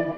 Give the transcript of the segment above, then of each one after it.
Hello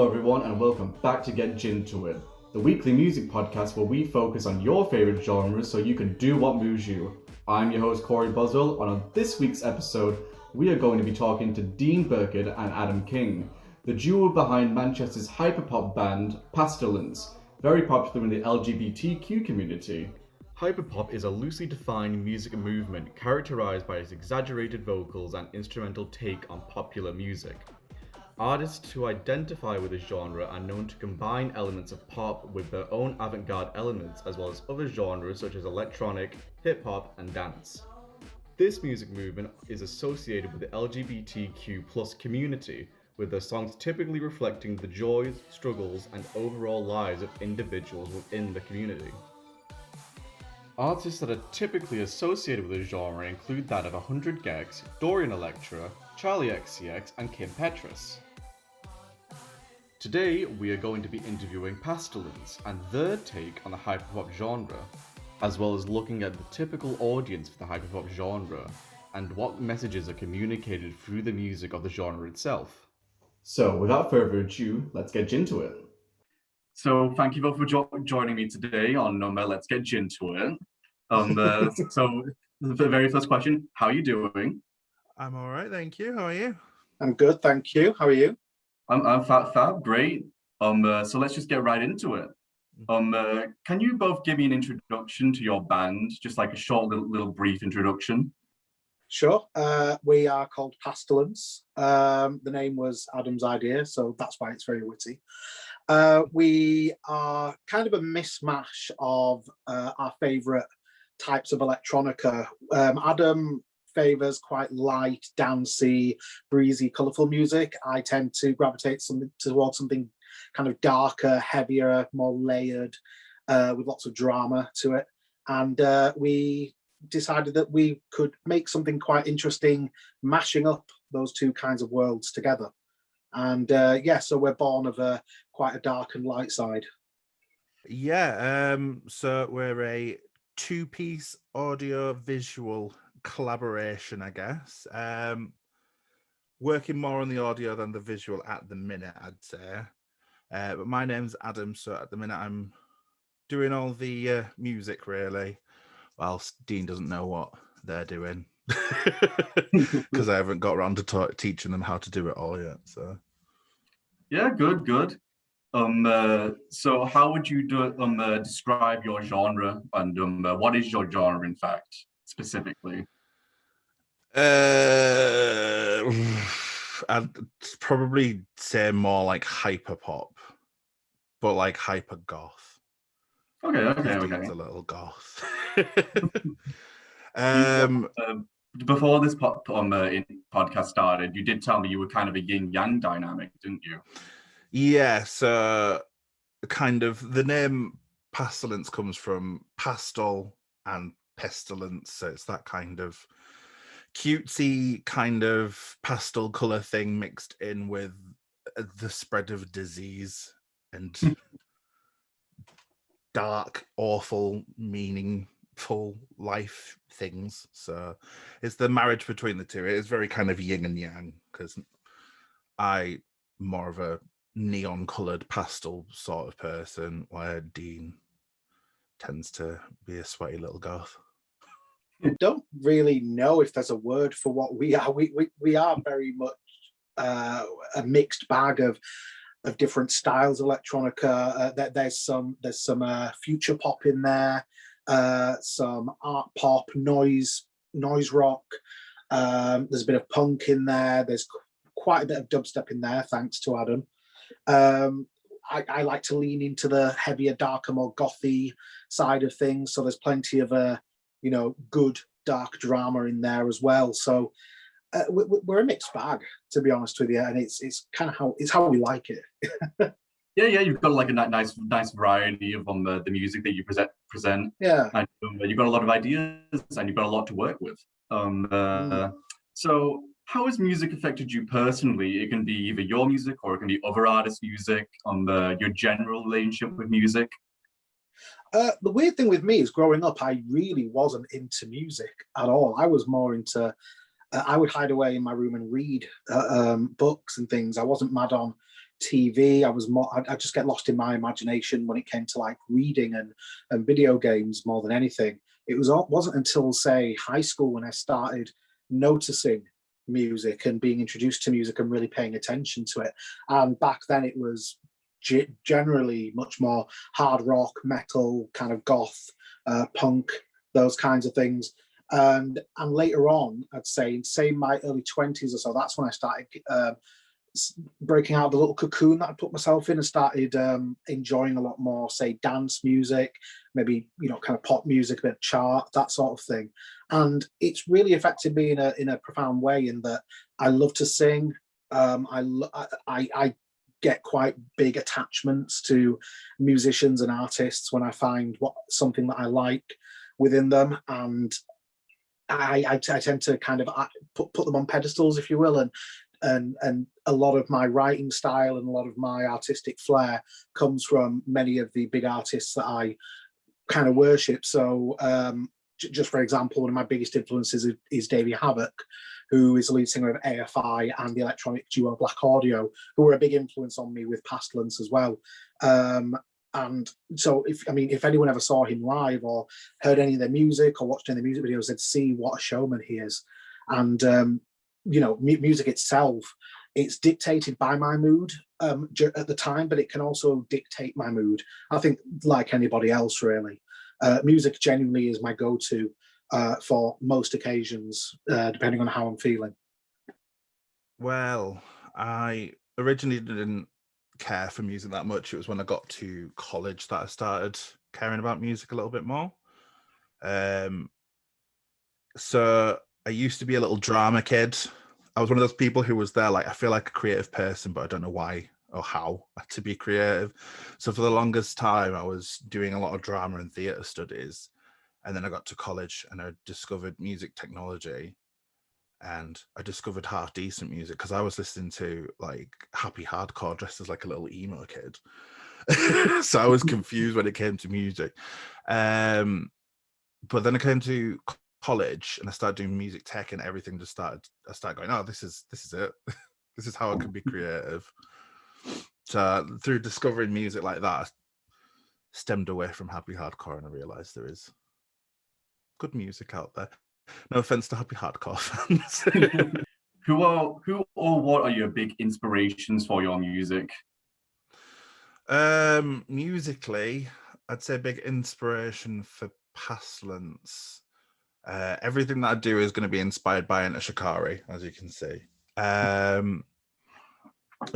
everyone and welcome back to Get Ginto It, the weekly music podcast where we focus on your favourite genres so you can do what moves you. I'm your host Corey Boswell, and on this week's episode we are going to be talking to Dean Burkitt and Adam King, the duo behind Manchester's hyperpop band PASTELENCE, very popular in the LGBTQ community. Hyperpop is a loosely defined music movement characterised by its exaggerated vocals and instrumental take on popular music. Artists who identify with the genre are known to combine elements of pop with their own avant-garde elements, as well as other genres such as electronic, hip-hop, and dance. This music movement is associated with the LGBTQ+ community, with their songs typically reflecting the joys, struggles, and overall lives of individuals within the community. Artists that are typically associated with the genre include that of 100 Gex, Dorian Electra, Charlie XCX, and Kim Petras. Today, we are going to be interviewing PASTELENCE and their take on the hyperpop genre, as well as looking at the typical audience for the hyperpop genre and what messages are communicated through the music of the genre itself. So, without further ado, let's get into it. So, thank you both for joining me today on Let's Get Into It. So, the very first question: how are you doing? I'm all right, thank you. How are you? I'm good, thank you. How are you? I'm fab, great. So let's just get right into it. Can you both give me an introduction to your band, just like a short, little brief introduction? Sure. We are called PASTELENCE. The name was Adam's idea, so that's why it's very witty. We are kind of a mismatch of our favourite types of electronica. Adam favours quite light, dancey, breezy, colourful music. I tend to gravitate towards something kind of darker, heavier, more layered, with lots of drama to it. And we decided that we could make something quite interesting, mashing up those two kinds of worlds together. And so we're born of quite a dark and light side. Yeah, so we're a two-piece audio-visual collaboration, I guess. Working more on the audio than the visual at the minute, I'd say. But my name's Adam, so at the minute I'm doing all the music, really, whilst Dean doesn't know what they're doing. Because I haven't got around to teaching them how to do it all yet. So yeah, good. So how would you describe your genre, and what is your genre, in fact, specifically? I'd probably say more like hyperpop, but like hyper goth. Okay. It's a little goth. Before this podcast started, you did tell me you were kind of a yin-yang dynamic, didn't you? Yeah, so kind of the name PASTELENCE comes from pastel and pestilence, so it's that kind of cutesy kind of pastel color thing mixed in with the spread of disease and dark, awful, meaningful life things. So it's the marriage between the two. It's very kind of yin and yang, because I'm more of a neon colored pastel sort of person, where Dean tends to be a sweaty little goth. I don't really know if there's a word for what we are. We are very much a mixed bag of different styles of electronica. There's some future pop in there, some art pop, noise rock. There's a bit of punk in there. There's quite a bit of dubstep in there, thanks to Adam. I like to lean into the heavier, darker, more gothy side of things. So there's plenty of good dark drama in there as well. So we're a mixed bag, to be honest with you, and it's kind of how we like it. Yeah, you've got like a nice variety of the music that you present. Yeah, and you've got a lot of ideas, and you've got a lot to work with. So how has music affected you personally? It can be either your music or it can be other artists' music, your general relationship with music. The weird thing with me is growing up, I really wasn't into music at all. I was more into, I would hide away in my room and read books and things. I wasn't mad on TV. I was more, I just get lost in my imagination when it came to like reading and video games more than anything. Wasn't until, say, high school when I started noticing music and being introduced to music and really paying attention to it. And back then it was generally much more hard rock, metal, kind of goth, punk, those kinds of things. And later on, I'd say my early 20s or so, that's when I started breaking out of the little cocoon that I put myself in and started enjoying a lot more, say, dance music, maybe, you know, kind of pop music, a bit of chart, that sort of thing. And it's really affected me in a profound way, in that I love to sing. I get quite big attachments to musicians and artists when I find something that I like within them, and I tend to kind of put them on pedestals, if you will, and a lot of my writing style and a lot of my artistic flair comes from many of the big artists that I kind of worship. So just for example, one of my biggest influences is Davey Havok, who is the lead singer of AFI and the electronic duo Black Audio, who were a big influence on me with Pastelence as well. And so if anyone ever saw him live or heard any of their music or watched any of the music videos, they'd see what a showman he is. And you know, music itself, it's dictated by my mood at the time, but it can also dictate my mood. I think, like anybody else, really, music genuinely is my go-to for most occasions, depending on how I'm feeling. Well, I originally didn't care for music that much. It was when I got to college that I started caring about music a little bit more. So I used to be a little drama kid. I was one of those people who was there, like, I feel like a creative person, but I don't know why or how to be creative. So for the longest time, I was doing a lot of drama and theatre studies. And then I got to college and I discovered music technology. And I discovered half decent music because I was listening to like happy hardcore dressed as like a little emo kid. So I was confused when it came to music. But then I came to college and I started doing music tech, and everything just started. I started going, oh, this is it. This is how I can be creative. So through discovering music like that, I stemmed away from happy hardcore, and I realized there is good music out there. No offense to happy hardcore fans. Who or what are your big inspirations for your music? Musically, I'd say big inspiration for Pastelence. Everything that I do is going to be inspired by Enter Shikari, as you can see.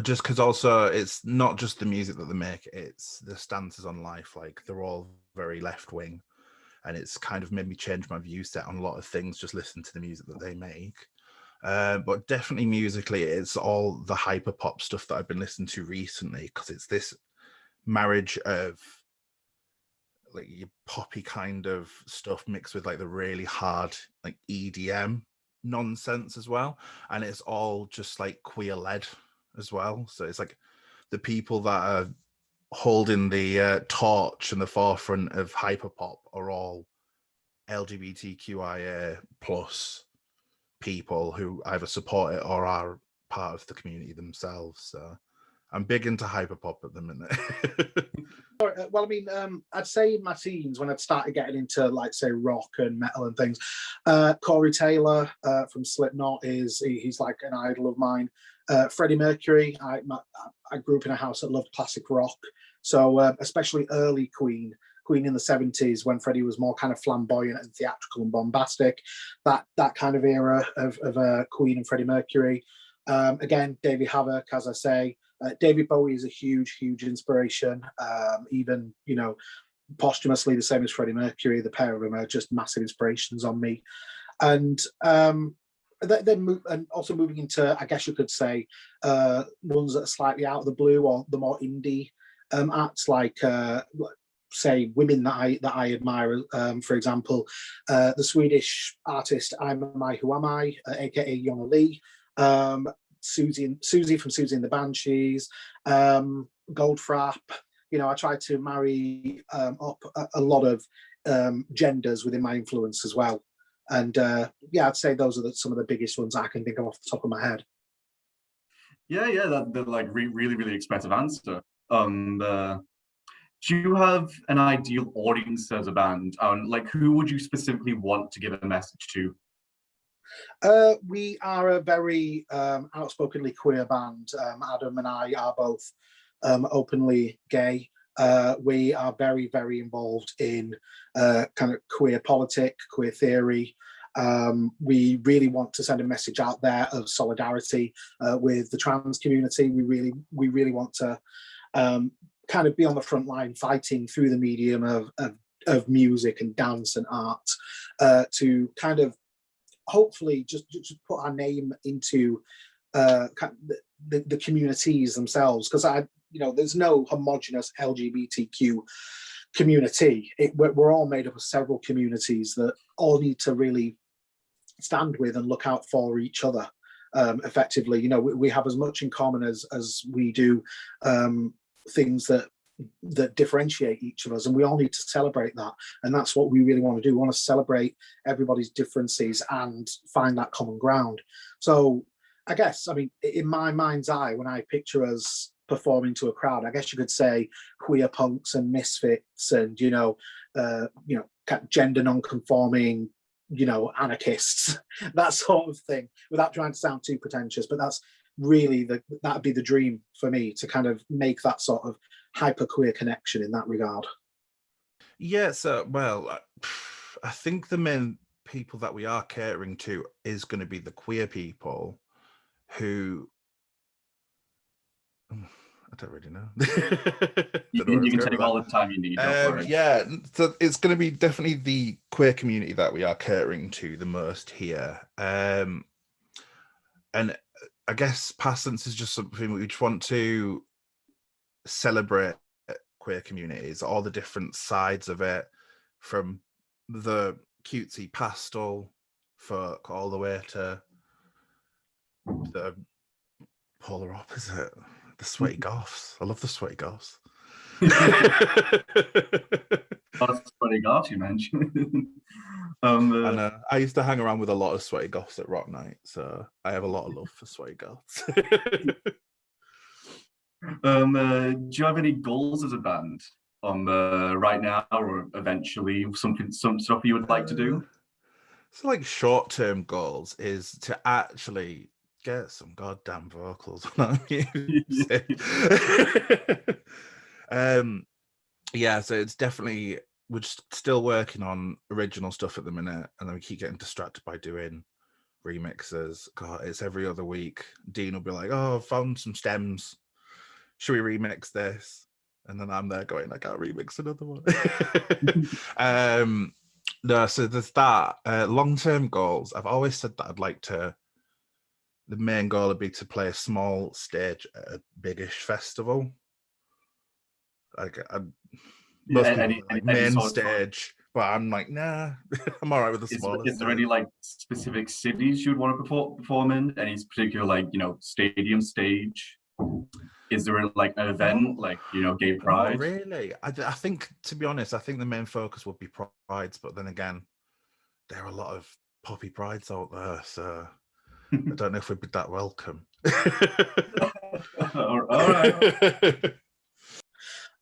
Just because also it's not just the music that they make, it's the stances on life. Like, they're all very left wing, and it's kind of made me change my view set on a lot of things, just listen to the music that they make. But definitely musically, it's all the hyperpop stuff that I've been listening to recently, because it's this marriage of like your poppy kind of stuff mixed with like the really hard like EDM nonsense as well, and it's all just like queer led as well. So it's like the people that are holding the torch in the forefront of hyperpop are all LGBTQIA plus people who either support it or are part of the community themselves. So I'm big into hyperpop at the minute. Well, I mean, I'd say in my teens, when I'd started getting into, like, say, rock and metal and things, Corey Taylor from Slipknot he's like an idol of mine. Freddie Mercury, I grew up in a house that loved classic rock. So especially early Queen in the 70s, when Freddie was more kind of flamboyant and theatrical and bombastic, that kind of era of Queen and Freddie Mercury. Again, Davey Havok, as I say. David Bowie is a huge inspiration. Even, you know, posthumously, the same as Freddie Mercury. The pair of them are just massive inspirations on me. And then also moving into, I guess you could say, ones that are slightly out of the blue, or the more indie acts, like say women that I admire. For example, the Swedish artist I'm Am I Who Am I, aka Yona Lee. Susie from Susie and the Banshees, Goldfrapp, I try to marry up a lot of genders within my influence as well. And I'd say those are some of the biggest ones I can think of off the top of my head. Yeah, that like really, really expressive answer. Do you have an ideal audience as a band? Like, who would you specifically want to give a message to? We are a very outspokenly queer band. Adam and I are both openly gay. We are very, very involved in kind of queer politics, queer theory. We really want to send a message out there of solidarity with the trans community. We really want to kind of be on the front line, fighting through the medium of music and dance and art to kind of hopefully just put our name into kind of the communities themselves, because there's no homogenous LGBTQ community. We're all made up of several communities that all need to really stand with and look out for each other effectively. We have as much in common as we do things that differentiate each of us, and we all need to celebrate that. And that's what we really want to do. We want to celebrate everybody's differences and find that common ground. So I guess, in my mind's eye, when I picture us performing to a crowd, I guess you could say queer punks and misfits and gender non-conforming anarchists, that sort of thing, without trying to sound too pretentious. But that's really that'd be the dream for me, to kind of make that sort of hyper queer connection in that regard. Yeah, so I think the main people that we are catering to is going to be the queer people who I don't really know. You can take all the time you need. Yeah, so it's going to be definitely the queer community that we are catering to the most here. And I guess Pastelence is just something we just want to celebrate queer communities, all the different sides of it, from the cutesy pastel folk all the way to the polar opposite, the sweaty goths. I love the sweaty goths. That's sweaty goths you mentioned. And I used to hang around with a lot of sweaty goths at Rock Night, so I have a lot of love for sweaty goths. Do you have any goals as a band right now, or eventually some stuff you would like to do? So like short-term goals is to actually get some goddamn vocals on our music. So it's definitely, we're just still working on original stuff at the minute, and then we keep getting distracted by doing remixes. God, it's every other week. Dean will be like, "Oh, I've found some stems. Should we remix this?" And then I'm there going, "I can't remix another one." No, so there's that. Long-term goals. I've always said that I'd like to. The main goal would be to play a small stage at a biggish festival. Like most people like main stage, but I'm like, nah, I'm all right with the smaller. Is there any like specific cities you'd want to perform in? Any particular stadium stage? Is there like an event like Gay Pride? Not really. I think, to be honest, I think the main focus would be prides, but then again, there are a lot of poppy prides out there, so I don't know if we'd be that welcome. All right.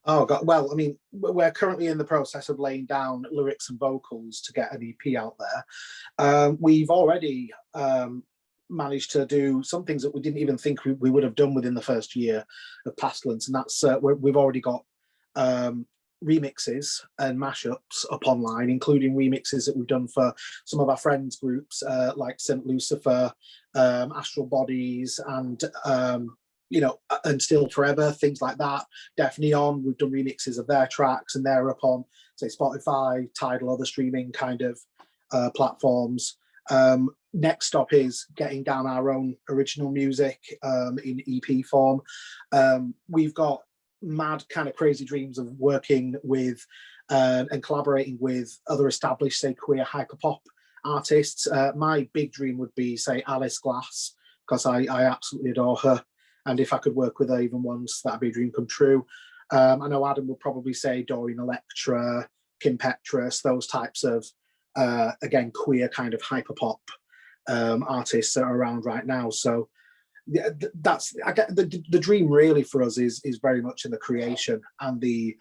Oh God! Well, we're currently in the process of laying down lyrics and vocals to get an EP out there. We've already managed to do some things that we didn't even think we would have done within the first year of Pastelence, and that's we've already got remixes and mashups up online, including remixes that we've done for some of our friends groups like St. Lucifer, Astral Bodies, and and Still Forever, things like that. Deaf Neon, we've done remixes of their tracks, and they're up on, say, Spotify, Tidal, other streaming kind of platforms. Next stop is getting down our own original music in EP form. We've got mad kind of crazy dreams of working with and collaborating with other established, say, queer hyperpop artists. My big dream would be, say, Alice Glass, because I absolutely adore her. And if I could work with her even once, that'd be a dream come true. I know Adam would probably say Dorian Electra, Kim Petras, those types of, again, queer kind of hyperpop artists that are around right now. So yeah, that's, I get the dream really for us is very much in the creation and the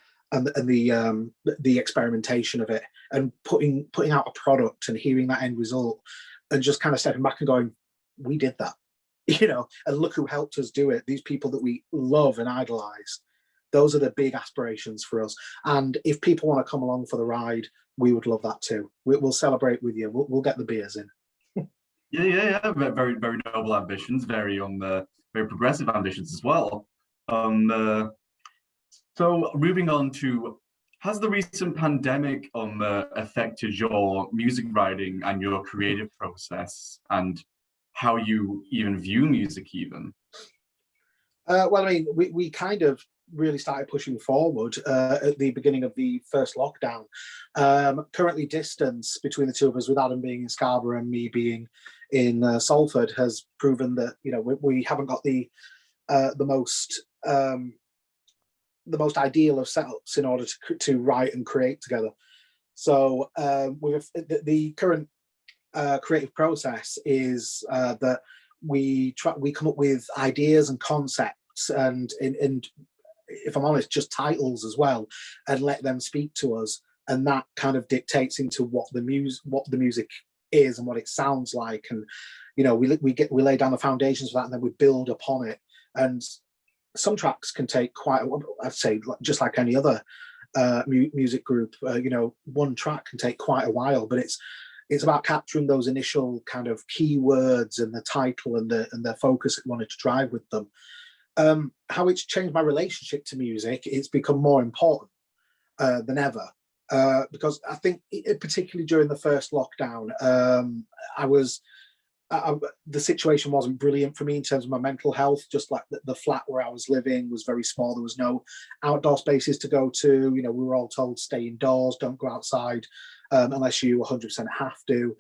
experimentation of it, and putting out a product and hearing that end result and just kind of stepping back and going, we did that, and look who helped us do it. These people that we love and idolize. Those are the big aspirations for us. And if people want to come along for the ride, we would love that too. We'll celebrate with you. We'll get the beers in. Yeah. Very, very noble ambitions. Very very progressive ambitions as well. So moving on to, has the recent pandemic affected your music writing and your creative process, and how you even view music even? Well, I mean, we kind of really started pushing forward at the beginning of the first lockdown. Currently, distance between the two of us, with Adam being in Scarborough and me being in Salford, has proven that we haven't got the most ideal of setups in order to write and create together. So with the current creative process is that we come up with ideas and concepts and if I'm honest, just titles as well, and let them speak to us, and that kind of dictates into what the music is and what it sounds like, and we lay down the foundations for that, and then we build upon it. And some tracks can take quite I'd say, just like any other music group, one track can take quite a while, but it's about capturing those initial kind of keywords and the title and the focus it wanted to drive with them. How it's changed my relationship to music, it's become more important than ever, because I think, particularly during the first lockdown, the situation wasn't brilliant for me in terms of my mental health. Just like the flat where I was living was very small. There was no outdoor spaces to go to. We were all told stay indoors, don't go outside unless you 100% have to.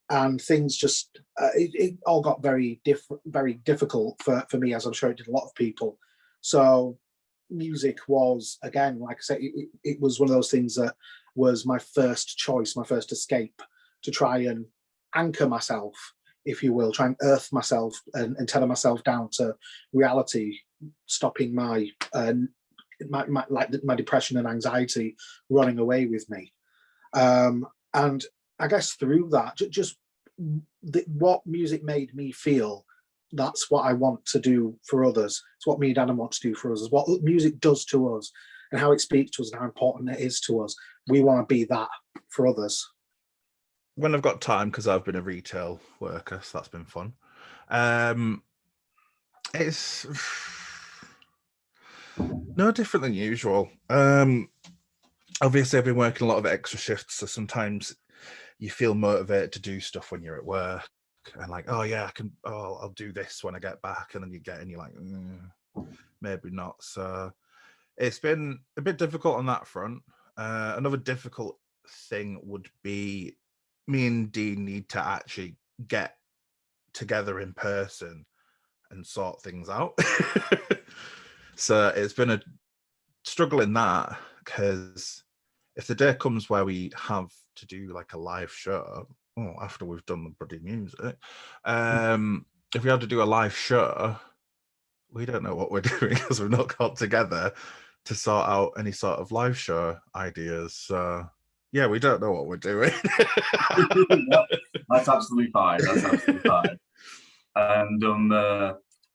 And things just, it all got very difficult for me, as I'm sure it did a lot of people. So music was, again, like I said, it was one of those things that was my first choice, my first escape, to try and anchor myself, if you will, try and earth myself and tether myself down to reality, stopping my depression and anxiety running away with me. And I guess through that, just what music made me feel, that's what I want to do for others. It's what me and Adam want to do for us, is what music does to us and how it speaks to us and how important it is to us. We want to be that for others. When I've got time, because I've been a retail worker, so that's been fun. It's no different than usual. Obviously, I've been working a lot of extra shifts, so sometimes you feel motivated to do stuff when you're at work, and like, oh yeah, I'll do this when I get back, and then you're like, maybe not. So it's been a bit difficult on that front. Another difficult thing would be me and Dean need to actually get together in person and sort things out. So it's been a struggle in that, because if the day comes where we have to do like a live show, after we've done the bloody music, if we have to do a live show, we don't know what we're doing because we've not got together to sort out any sort of live show ideas. So yeah, we don't know what we're doing. No, that's absolutely fine. That's absolutely fine. And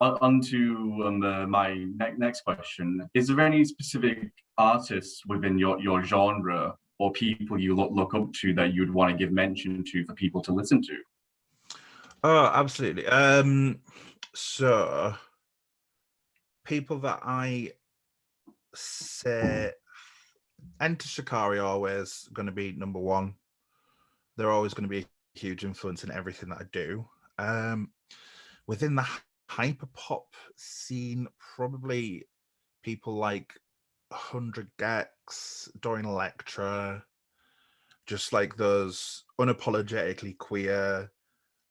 on to my next question. Is there any specific artists within your genre or people you look up to that you'd want to give mention to for people to listen to? Oh, absolutely. So people that I say, Enter Shikari always going to be number one. They're always going to be a huge influence in everything that I do. Within the hyperpop scene, probably people like 100 Gex, Dorian Electra, just like those unapologetically queer,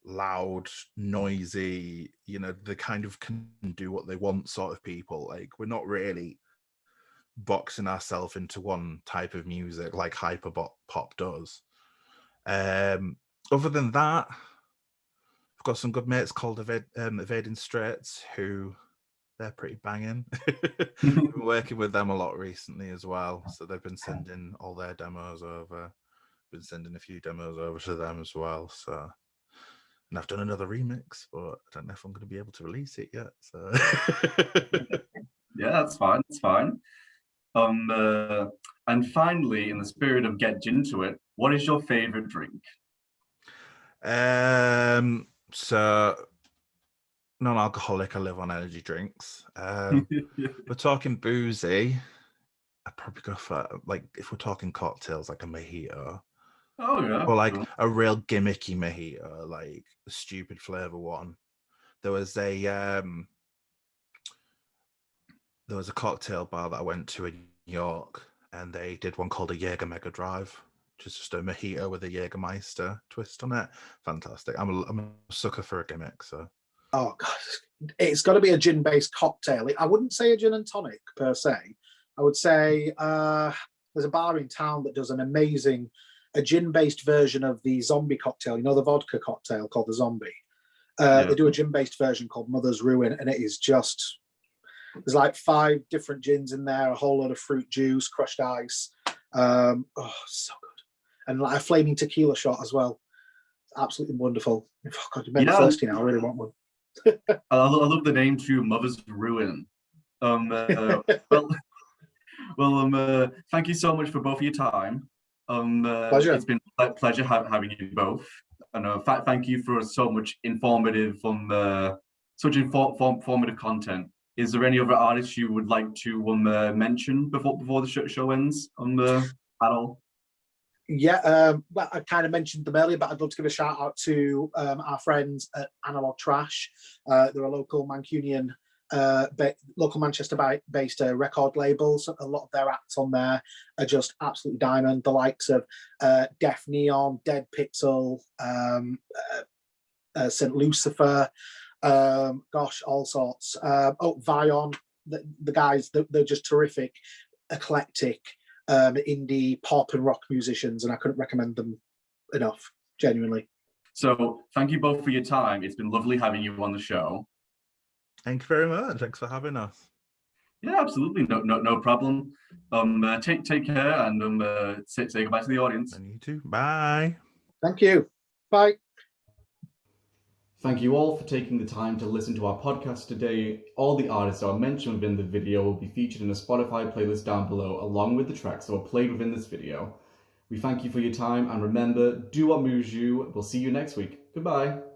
loud, noisy, they kind of can do what they want sort of people. Like, we're not really boxing ourselves into one type of music like Hyperpop does. Other than that, I've got some good mates called Evading Straits, who they're pretty banging. Been working with them a lot recently as well, so they've been sending all their demos over. Been sending a few demos over to them as well. So, and I've done another remix, but I don't know if I'm going to be able to release it yet. So, Yeah, that's fine. That's fine. And finally, in the spirit of get into it, what is your favorite drink? So non-alcoholic. I live on energy drinks. We're talking boozy. I'd probably go for, like, if we're talking cocktails, like a mojito. Oh yeah. Or like a real gimmicky mojito, like a stupid flavor one. There was a cocktail bar that I went to in New York, and they did one called a Jaeger Mega Drive, which is just a mojito with a Jägermeister twist on it. Fantastic. I'm a sucker for a gimmick. So. Oh god, it's got to be a gin-based cocktail. I wouldn't say a gin and tonic per se. I would say there's a bar in town that does a gin-based version of the zombie cocktail. You know, the vodka cocktail called the zombie. They do a gin-based version called Mother's Ruin, and it is just, there's like 5 different gins in there, a whole lot of fruit juice, crushed ice. Oh, so good. And like a flaming tequila shot as well. Absolutely wonderful. Oh, God, you made me thirsty now. I really want one. I love the name too, Mother's Ruin. Well, thank you so much for both of your time. Pleasure. It's been a pleasure having you both. And thank you for so much informative informative content. Is there any other artists you would like to mention before the show ends at all? Yeah, well, I kind of mentioned them earlier, but I'd love to give a shout out to our friends at Analog Trash. They're a local Mancunian, local Manchester-based record label. So a lot of their acts on there are just absolutely diamond. The likes of Deaf Neon, Dead Pixel, St. Lucifer, all sorts. Vion, the guys, they're just terrific, eclectic, indie pop and rock musicians, and I couldn't recommend them enough, genuinely. So thank you both for your time. It's been lovely having you on the show. Thank you very much. Thanks for having us. Yeah, absolutely. No problem. Take care, and say goodbye to the audience. And you too. Bye. Thank you. Bye. Thank you all for taking the time to listen to our podcast today. All the artists that are mentioned within the video will be featured in a Spotify playlist down below, along with the tracks that were played within this video. We thank you for your time, and remember, do what moves you. We'll see you next week. Goodbye.